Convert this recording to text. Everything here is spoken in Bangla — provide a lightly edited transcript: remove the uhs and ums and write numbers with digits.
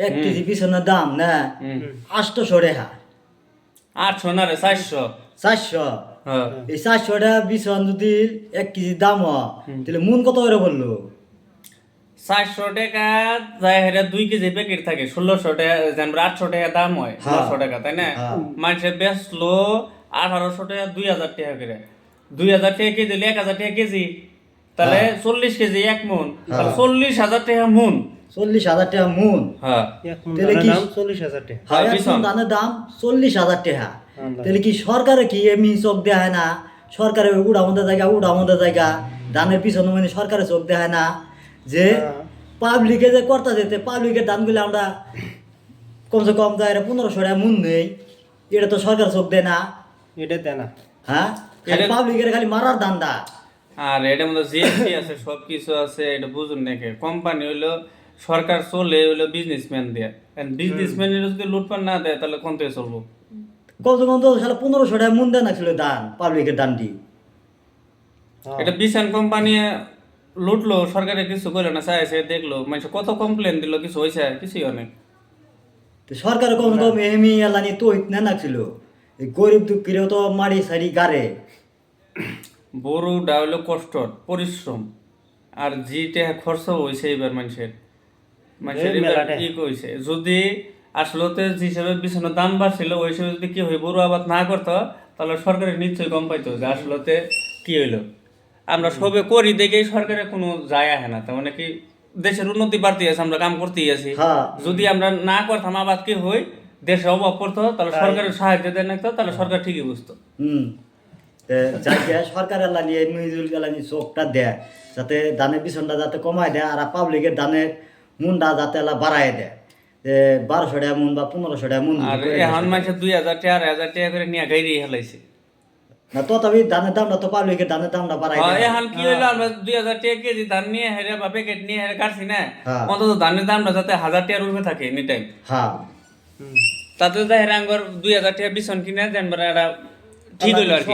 এক কেজি পিছনের দাম না 800 টাকা। 800 না রে 400। 400। হ্যাঁ এই 400 টাকা পিছন যদি 1 কেজি দাম হয় তাহলে মন কত করে বললো? 400 টাকা যায় হেরে 2 কেজি প্যাকেট থাকে 1600 টাকা, যেমন 800 টাকা দাম হয় 900 টাকা, তাই না? মানুষে বেচলো 1800 টাকা 2000 টাকা করে। 2000 টাকা কেজি হলে 1000 টাকা কেজি, তাহলে 40 কেজি 1 মন, তাহলে 40,000 টাকা মন। 40,000 টাকা মন। হ্যাঁ তাহলে কি 40,000 টাকা। হ্যাঁ, এক মণ ধানের দাম 40,000 টাকা। তাহলে কি সরকারে কি এমনি চোখ দেয় না? সরকারের উড়ামন্দের জায়গা ধানের পিছনে মানে সরকারের চোখ দেয় না যে পাবলিকে যে কর্তা যেতে পাবলিকের দামগুলো আমরা কমসে কম যায় 1500 টাকা মন নেই, এটা তো সরকার চোখ দেয় না। এটা দেয় না। হ্যাঁ, পাবলিকের খালি মারার ধান্দা। আর এটার মধ্যে জিএসটি আছে, সব কিছু আছে, এটা বুঝুন নাকি? কোম্পানি হইলো সরকার চলে হইলো বিজনেসম্যান দিয়ে, বিজনেসম্যানের যদি লুটপাট না দেয় তাহলে কোন থেকে চলবো? কমসে কম তো 1500 টাকা মন দেয় না ছিল দান, পাবলিকের দানটি। এটা বিশান কোম্পানি লুটলো, সরকারে কিছু করলো না, চাইছে দেখলো, মানুষ কত কমপ্লেন দিল, কিছু হয়েছে? কিছুই অনেক। সরকার কমসে কম এমনি এলানি তো ইতনা না ছিল, এই গরিব দুঃখীরাও তো মারি সারি গারে। বড়টা হইলো কষ্ট পরিশ্রম, আর যেটা খরচ হয়েছে এবার মানুষের এবার কি কইছে, যদি আসলে যে হিসাবে বিছানার দাম বাড়ছিল ওই হিসাবে যদি কি হয় বড় আবাদ না করতো তাহলে সরকারের নিশ্চয়ই কম পাইতো যে আসলে কি হইলো। আমরা সবে করি দেখেই সরকারের কোনো যায় আসে না, তার মানে কি দেশের উন্নতি বাড়তে আছে, আমরা কাম করতেই আছি। যদি আমরা না করতাম আবাদ কি হই, দেশে অভাব পড়তো, তাহলে সরকারের সাহায্য দেয় না, তাহলে সরকার ঠিকই বুঝতো। যাকে সরকার এলানি মিজুল এলানি চোখটা দেয় যাতে ধানের পিছনটা যাতে কমায় দেয়, আর পাবলিকের ধানের মুন্ডা যাতে এলা বাড়ায় দেয়, 1200 টাকা মন বা 1500 টাকা মন। আর এখন মানুষের 2000 টাকা 1000 টাকা করে নিয়ে গাইড়ি হেলাইছে না, তথাপি ধানের দামটা তো পাবলিকের ধানের দামটা বাড়ায় দেয়। এখন কি হইলো, আমরা 2000 টাকা কেজি ধান নিয়ে হেরে বা প্যাকেট নিয়ে হেরে কাটছি না, অন্তত ধানের দামটা যাতে 1000 টাকার উপরে থাকে এনি টাইম। হ্যাঁ, তাতে হেরে আঙ্গর 2000 টাকা বিছন কিনে জানবার ঠিক হইলো আর কি।